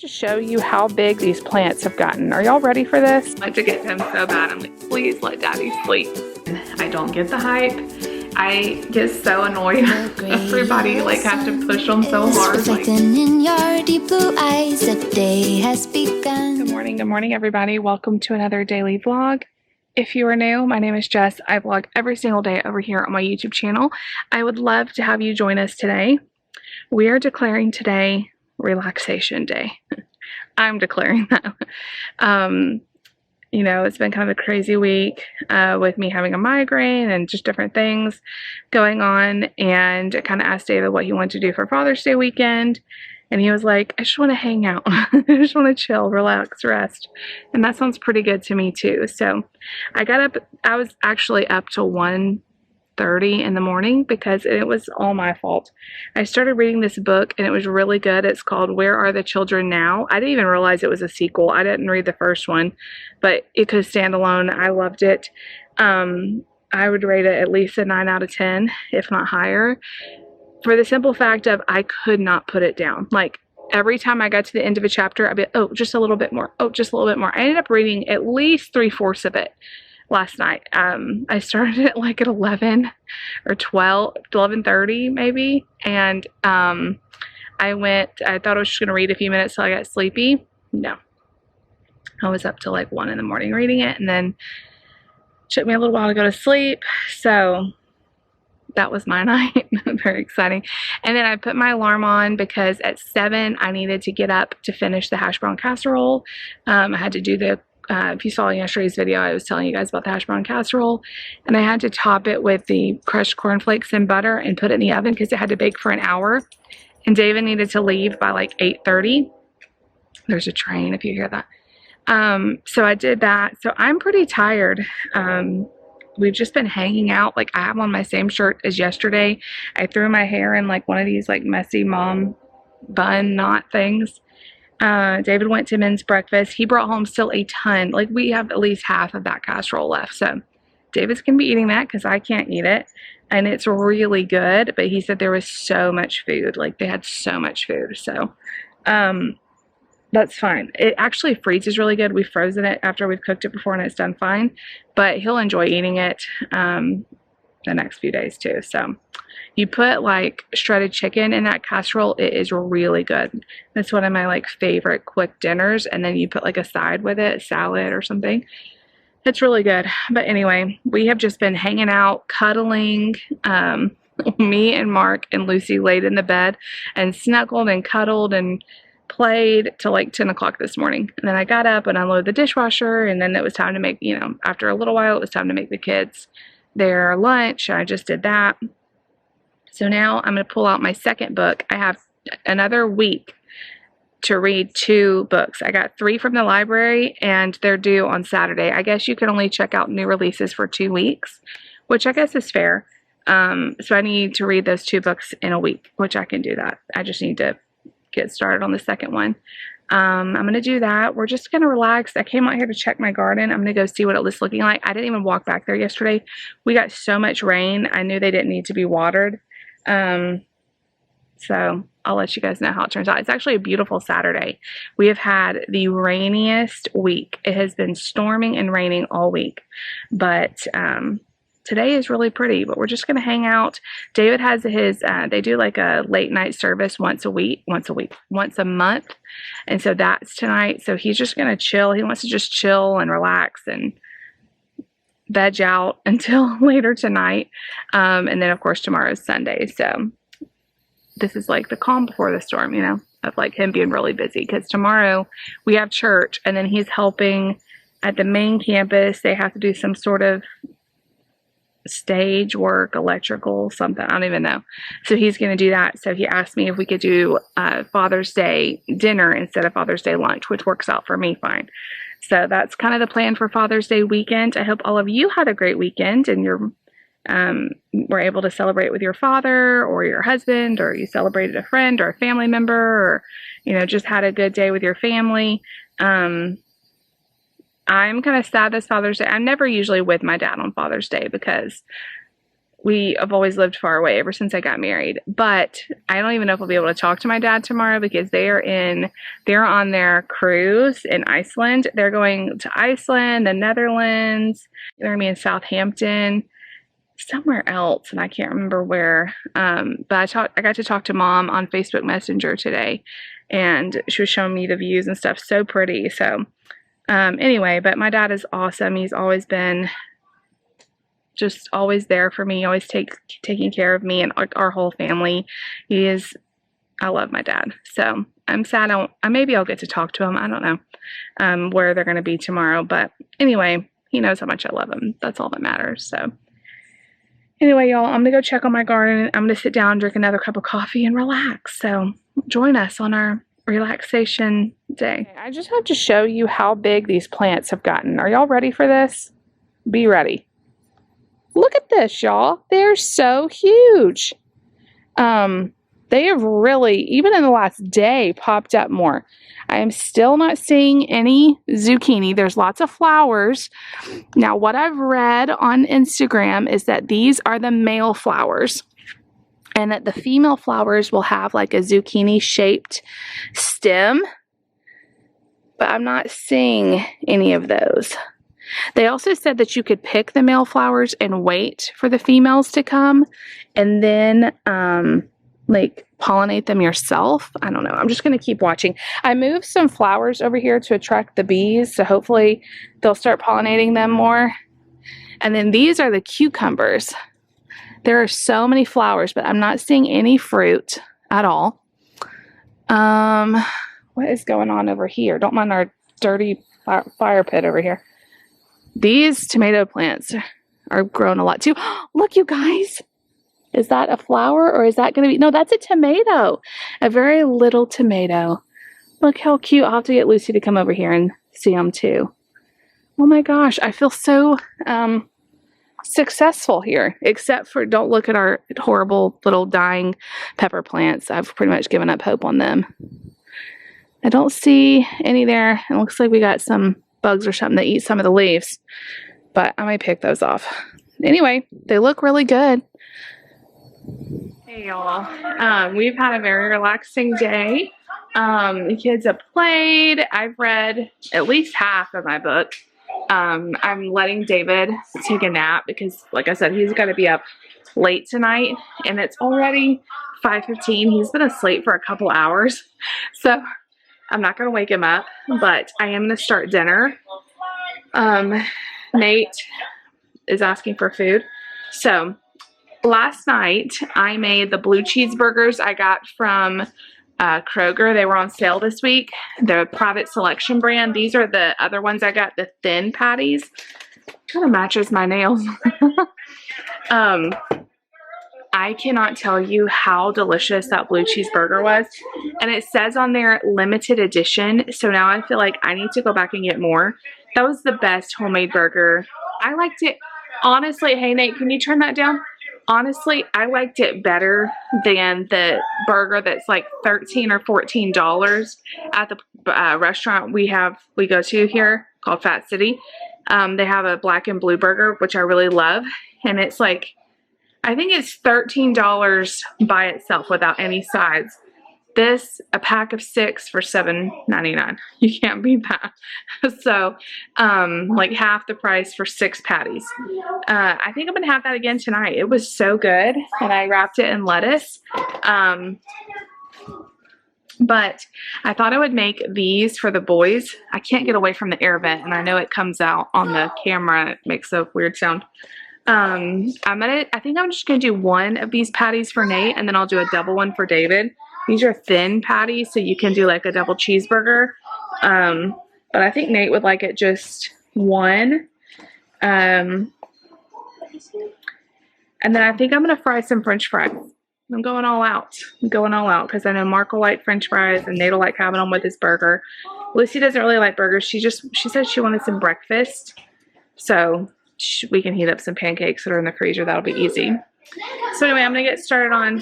To show you how big these plants have gotten. Are y'all ready for this? I want to get them so bad. I'm like, please let daddy sleep. I don't get the hype. I get so annoyed. Everybody like have to push them so hard. Like, in your deep blue eyes, the day has begun. Good morning, everybody. Welcome to another daily vlog. If you are new, my name is Jess. I vlog every single day over here on my YouTube channel. I would love to have you join us today. We are declaring today Relaxation Day. I'm declaring that. You know, it's been kind of a crazy week with me having a migraine and just different things going on. And I kind of asked David what he wanted to do for Father's Day weekend. And he was like, I just want to hang out. I just want to chill, relax, rest. And that sounds pretty good to me too. So I got up, I was actually up till 1:30 in the morning because it was all my fault. I started reading this book and it was really good. It's called Where Are the Children Now? I didn't even realize it was a sequel. I didn't read the first one, but it could stand alone. I loved it. I would rate it at least a 9 out of 10, if not higher, for the simple fact of I could not put it down. Like every time I got to the end of a chapter, I'd be, oh, just a little bit more. Oh, just a little bit more. I ended up reading at least 3/4 of it last night. I started it like at 11 or 11:30 maybe. And I thought I was just going to read a few minutes till I got sleepy. No. I was up till like 1 in the morning reading it, and then it took me a little while to go to sleep. So that was my night. Very exciting. And then I put my alarm on because at 7 I needed to get up to finish the hash brown casserole. I had to do the if you saw in yesterday's video, I was telling you guys about the hash brown casserole, and I had to top it with the crushed cornflakes and butter and put it in the oven because it had to bake for an hour. And David needed to leave by like 8:30. There's a train if you hear that. So I did that. So I'm pretty tired. We've just been hanging out. Like I have on my same shirt as yesterday. I threw my hair in like one of these like messy mom bun knot things. David went to men's breakfast. He brought home still a ton. Like we have at least half of that casserole left. So David's gonna be eating that because I can't eat it. And it's really good. But he said there was so much food. Like they had so much food. So that's fine. It actually freezes really good. We've frozen it after we've cooked it before and it's done fine. But he'll enjoy eating it the next few days too. So you put like shredded chicken in that casserole, it is really good. That's one of my like favorite quick dinners. And then you put like a side with it, salad or something. It's really good. But anyway, we have just been hanging out, cuddling. Me and Mark and Lucy laid in the bed and snuggled and cuddled and played till like 10 o'clock this morning. And then I got up and unloaded the dishwasher, and then it was time to make, you know, after a little while, it was time to make the kids their lunch. I just did that. So now I'm going to pull out my second book. I have another week to read 2 books. I got 3 from the library and they're due on Saturday. I guess you can only check out new releases for 2 weeks, which I guess is fair. So I need to read those 2 books in a week, which I can do that. I just need to get started on the second one. I'm going to do that. We're just going to relax. I came out here to check my garden. I'm going to go see what it was looking like. I didn't even walk back there yesterday. We got so much rain. I knew they didn't need to be watered. So I'll let you guys know how it turns out. It's actually a beautiful Saturday. We have had the rainiest week. It has been storming and raining all week, but today is really pretty. But we're just going to hang out. David has his, they do like a late night service once a month. And so that's tonight. So he's just going to chill. He wants to just chill and relax and veg out until later tonight. And then of course tomorrow's Sunday. So this is like the calm before the storm, you know, of like him being really busy, because tomorrow we have church and then he's helping at the main campus. They have to do some sort of stage work, electrical, something. I don't even know. So he's going to do that. So he asked me if we could do Father's Day dinner instead of Father's Day lunch, which works out for me fine. So that's kind of the plan for Father's Day weekend. I hope all of you had a great weekend and you're were able to celebrate with your father or your husband, or you celebrated a friend or a family member, or, you know, just had a good day with your family. I'm kind of sad this Father's Day. I'm never usually with my dad on Father's Day because we have always lived far away ever since I got married. But I don't even know if I'll be able to talk to my dad tomorrow because they're on their cruise in Iceland. They're going to Iceland, the Netherlands. They're going to be in Southampton, somewhere else, and I can't remember where. But I got to talk to Mom on Facebook Messenger today, and she was showing me the views and stuff. So pretty. So anyway, but my dad is awesome. He's always been just always there for me, always taking care of me and our whole family. I love my dad. So I'm sad maybe I'll get to talk to him. I don't know where they're going to be tomorrow. But anyway, he knows how much I love him. That's all that matters. So anyway, y'all, I'm going to go check on my garden. I'm going to sit down, drink another cup of coffee, and relax. So join us on our relaxation day. Okay, I just have to show you how big these plants have gotten. Are y'all ready for this? Be ready. Look at this, y'all. They're so huge. They have really, even in the last day, popped up more. I am still not seeing any zucchini. There's lots of flowers. Now, what I've read on Instagram is that these are the male flowers, and that the female flowers will have like a zucchini-shaped stem, but I'm not seeing any of those. They also said that you could pick the male flowers and wait for the females to come and then like pollinate them yourself. I don't know. I'm just going to keep watching. I moved some flowers over here to attract the bees, so hopefully they'll start pollinating them more. And then these are the cucumbers. There are so many flowers, but I'm not seeing any fruit at all. What is going on over here? Don't mind our dirty fire pit over here. These tomato plants are growing a lot too. Look, you guys. Is that a flower or is that going to be? No, that's a tomato. A very little tomato. Look how cute. I'll have to get Lucy to come over here and see them too. Oh my gosh. I feel so successful here. Except for don't look at our horrible little dying pepper plants. I've pretty much given up hope on them. I don't see any there. It looks like we got some bugs or something that eat some of the leaves, but I might pick those off. Anyway, they look really good. Hey y'all, we've had a very relaxing day. The kids have played. I've read at least half of my book. I'm letting David take a nap because, like I said, he's got to be up late tonight, and it's already 5:15. He's been asleep for a couple hours, so I'm not going to wake him up, but I am going to start dinner. Nate is asking for food. So last night I made the blue cheeseburgers I got from Kroger. They were on sale this week. The Private Selection brand. These are the other ones I got, the thin patties. Kind of matches my nails. I cannot tell you how delicious that blue cheeseburger was. And it says on there limited edition. So now I feel like I need to go back and get more. That was the best homemade burger. I liked it. Honestly, hey Nate, can you turn that down? Honestly, I liked it better than the burger that's like $13 or $14 at the restaurant we go to here called Fat City. They have a black and blue burger, which I really love. And it's like, I think it's $13 by itself without any sides. This, a pack of 6 for $7.99. You can't beat that. So, like half the price for 6 patties. I think I'm going to have that again tonight. It was so good. And I wrapped it in lettuce. But I thought I would make these for the boys. I can't get away from the air vent, and I know it comes out on the camera. It makes a weird sound. I think I'm just going to do one of these patties for Nate, and then I'll do a double one for David. These are thin patties, so you can do like a double cheeseburger. But I think Nate would like it just one. And then I think I'm going to fry some French fries. I'm going all out. I'm going all out because I know Mark will like French fries and Nate will like having them with his burger. Lucy doesn't really like burgers. She said she wanted some breakfast. So we can heat up some pancakes that are in the freezer. That'll be easy. So anyway, I'm gonna get started on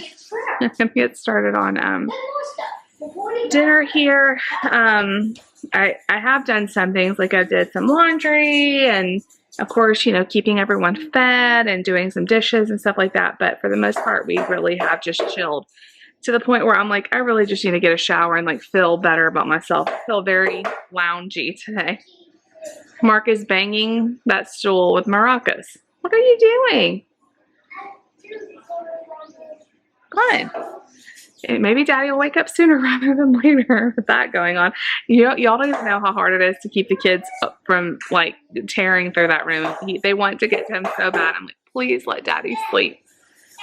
dinner here. I have done some things, like I did some laundry and of course, you know, keeping everyone fed and doing some dishes and stuff like that. But for the most part, we really have just chilled to the point where I'm like, I really just need to get a shower and like feel better about myself. I feel very loungy today. Mark is banging that stool with maracas. What are you doing? Good. Maybe Daddy will wake up sooner rather than later with that going on. Y'all don't even know how hard it is to keep the kids from like tearing through that room. They want to get to him so bad. I'm like, please let Daddy sleep.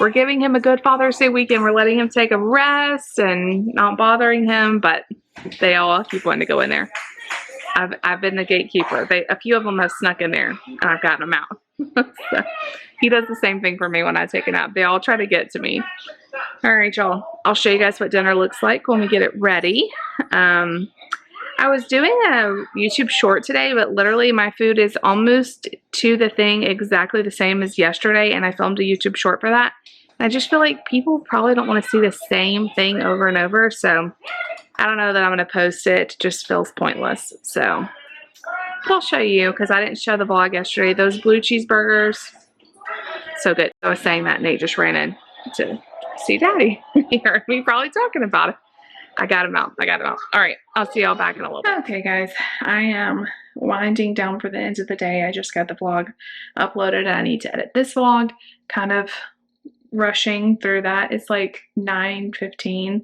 We're giving him a good Father's Day weekend. We're letting him take a rest and not bothering him, but they all keep wanting to go in there. I've been the gatekeeper. A few of them have snuck in there, and I've gotten them out. So, he does the same thing for me when I take a nap. They all try to get to me. All right, y'all. I'll show you guys what dinner looks like when we get it ready. I was doing a YouTube short today, but literally my food is almost to the thing exactly the same as yesterday, and I filmed a YouTube short for that. And I just feel like people probably don't want to see the same thing over and over, so I don't know that I'm going to post it. It just feels pointless. So I'll show you, because I didn't show the vlog yesterday. Those blue cheeseburgers, so good. I was saying that, Nate just ran in to see Daddy. He heard me probably talking about it. I got him out. All right, I'll see y'all back in a little bit. Okay, guys, I am winding down for the end of the day. I just got the vlog uploaded. I need to edit this vlog. Kind of rushing through that. It's like 9:15.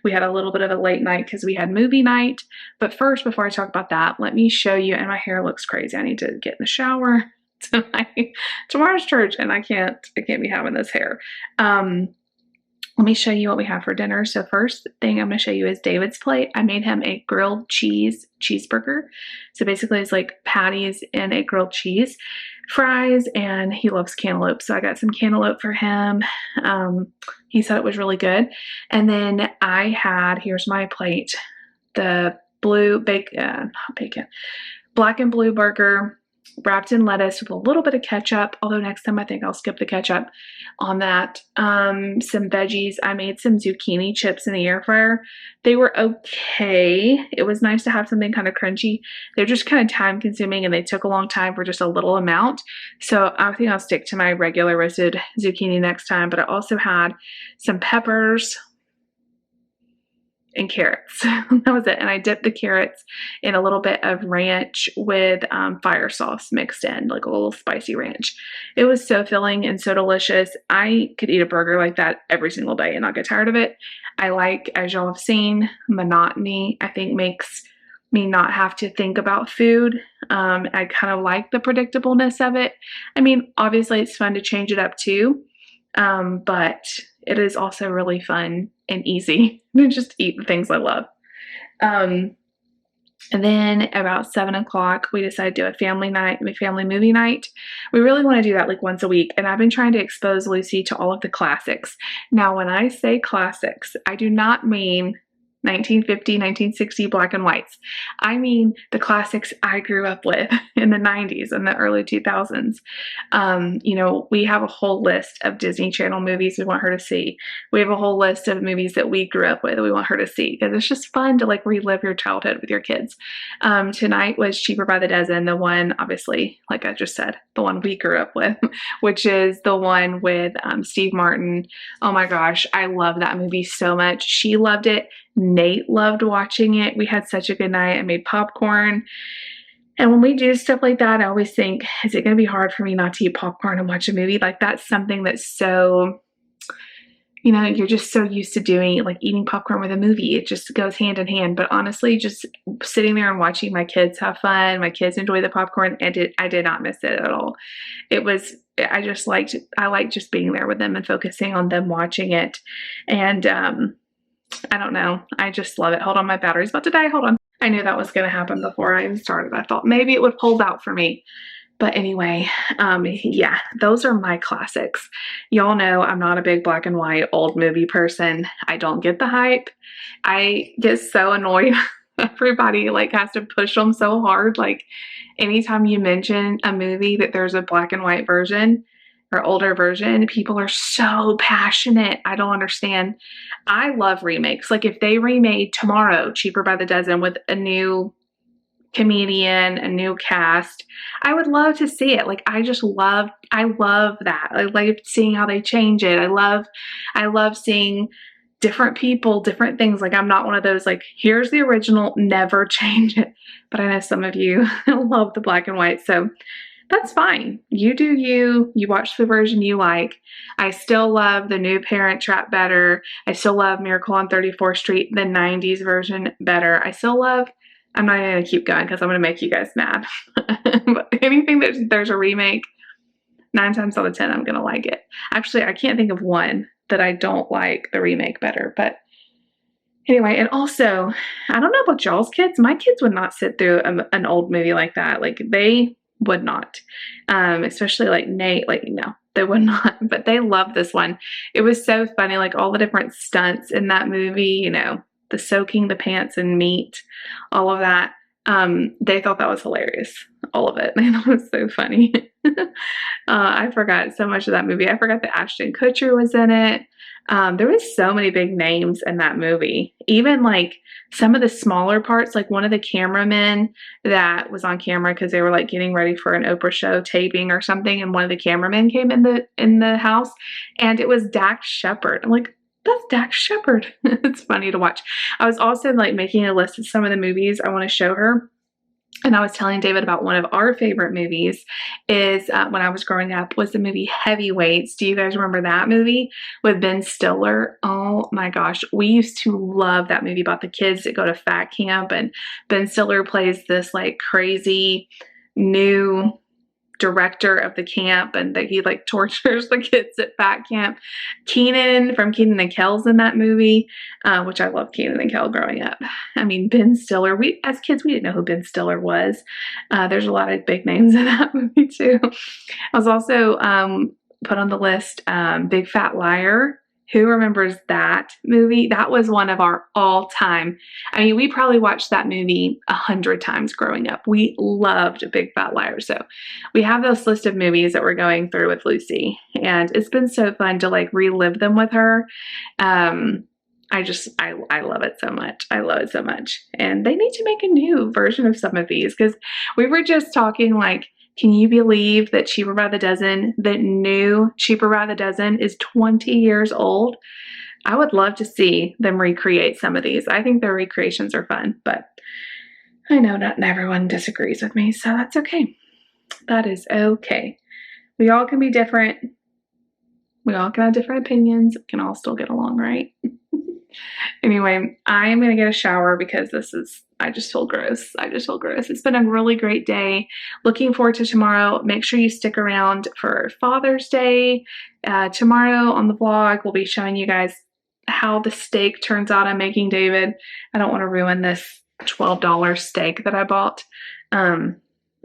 We had a little bit of a late night because we had movie night. But first, before I talk about that, let me show you. And my hair looks crazy. I need to get in the shower tonight. Tomorrow's church, and I can't be having this hair. Let me show you what we have for dinner. So first thing I'm going to show you is David's plate. I made him a grilled cheeseburger. So basically it's like patties and a grilled cheese, fries, and he loves cantaloupe. So I got some cantaloupe for him. He said it was really good. And then I had, here's my plate, the black and blue burger, wrapped in lettuce with a little bit of ketchup, although next time I think I'll skip the ketchup on that. Some veggies. I made some zucchini chips in the air fryer. They were okay. It was nice to have something kind of crunchy. They're just kind of time consuming, and they took a long time for just a little amount. So I think I'll stick to my regular roasted zucchini next time, but I also had some peppers and carrots. That was it. And I dipped the carrots in a little bit of ranch with fire sauce mixed in, like a little spicy ranch. It was so filling and so delicious. I could eat a burger like that every single day and not get tired of it. I like, as y'all have seen, monotony, I think makes me not have to think about food. I kind of like the predictableness of it. I mean, obviously it's fun to change it up too, but it is also really fun and easy to just eat the things I love. And then about 7 o'clock, we decided to do a family movie night. We really want to do that like once a week. And I've been trying to expose Lucy to all of the classics. Now, when I say classics, I do not mean 1950, 1960 black and whites. I mean the classics I grew up with in the 90s and the early 2000s. You know, we have a whole list of Disney Channel movies we want her to see. We have a whole list of movies that we grew up with that we want her to see, because it's just fun to like relive your childhood with your kids. Tonight was Cheaper by the Dozen, the one, obviously, like I just said, the one we grew up with, which is the one with Steve Martin. Oh my gosh, I love that movie so much. She loved it. Nate loved watching it. We had such a good night. I made popcorn. And when we do stuff like that, I always think, is it going to be hard for me not to eat popcorn and watch a movie? Like, that's something that's so, you know, you're just so used to doing, like eating popcorn with a movie. It just goes hand in hand. But honestly, just sitting there and watching my kids have fun, my kids enjoy the popcorn, and I did not miss it at all. It was, I like just being there with them and focusing on them watching it. And, I don't know. I just love it. Hold on, my battery's about to die. Hold on. I knew that was going to happen before I even started. I thought maybe it would hold out for me. But anyway, yeah, those are my classics. Y'all know I'm not a big black and white old movie person. I don't get the hype. I get so annoyed. Everybody like has to push them so hard. Like anytime you mention a movie that there's a black and white version, or older version, people are so passionate. I don't understand. I love remakes. Like if they remade tomorrow Cheaper by the Dozen with a new comedian, a new cast, I would love to see it. Like I love that. I like seeing how they change it. I love seeing different people, different things. Like I'm not one of those like, here's the original, never change it. But I know some of you love the black and white. So that's fine. You do you. You watch the version you like. I still love the new Parent Trap better. I still love Miracle on 34th Street, the 90s version better. I still love, I'm not going to keep going because I'm going to make you guys mad. But anything that there's a remake, 9 times out of 10, I'm going to like it. Actually, I can't think of one that I don't like the remake better. But anyway, and also, I don't know about y'all's kids. My kids would not sit through an old movie like that. Like they would not, especially like Nate, like no, they would not, but they love this one. It was so funny, like all the different stunts in that movie, you know, the soaking the pants in meat, all of that. They thought that was hilarious, all of it. They thought it was so funny. I forgot so much of that movie. I forgot that Ashton Kutcher was in it. There was so many big names in that movie. Even like some of the smaller parts, like one of the cameramen that was on camera because they were like getting ready for an Oprah show taping or something, and one of the cameramen came in the house, and it was Dax Shepard. I'm like, that's Dax Shepard. It's funny to watch. I was also like making a list of some of the movies I want to show her. And I was telling David about one of our favorite movies is when I was growing up was the movie Heavyweights. Do you guys remember that movie with Ben Stiller? Oh my gosh. We used to love that movie about the kids that go to fat camp, and Ben Stiller plays this like crazy new director of the camp, and that he like tortures the kids at fat camp. Keenan from Keenan and Kel's in that movie, which I loved Keenan and Kel growing up. I mean, Ben Stiller, we as kids, we didn't know who Ben Stiller was. There's a lot of big names in that movie too. I was also put on the list Big Fat Liar. Who remembers that movie? That was one of our all-time. I mean, we probably watched that movie 100 times growing up. We loved Big Fat Liar. So we have this list of movies that we're going through with Lucy, and it's been so fun to like relive them with her. I love it so much. I love it so much. And they need to make a new version of some of these, because we were just talking like, can you believe that Cheaper by the Dozen, that new Cheaper by the Dozen is 20 years old? I would love to see them recreate some of these. I think their recreations are fun, but I know not everyone disagrees with me, so that's okay. That is okay. We all can be different. We all can have different opinions. We can all still get along, right? Anyway, I'm going to get a shower because I just feel gross. I just feel gross. It's been a really great day. Looking forward to tomorrow. Make sure you stick around for Father's Day. Tomorrow on the vlog, we'll be showing you guys how the steak turns out I'm making David. I don't want to ruin this $12 steak that I bought. I'm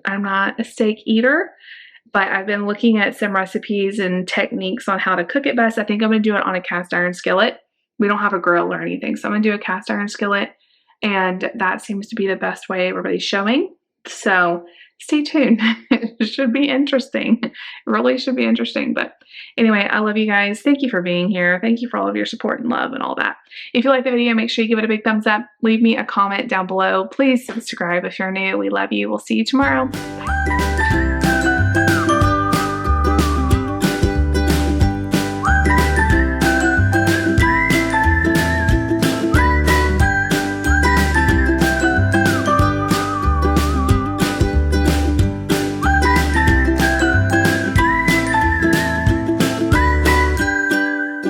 not a steak eater, but I've been looking at some recipes and techniques on how to cook it best. I think I'm going to do it on a cast iron skillet. We don't have a grill or anything, so I'm going to do a cast iron skillet, and that seems to be the best way everybody's showing. So stay tuned. It should be interesting. It really should be interesting. But anyway, I love you guys. Thank you for being here. Thank you for all of your support and love and all that. If you like the video, make sure you give it a big thumbs up. Leave me a comment down below. Please subscribe if you're new. We love you. We'll see you tomorrow. Bye.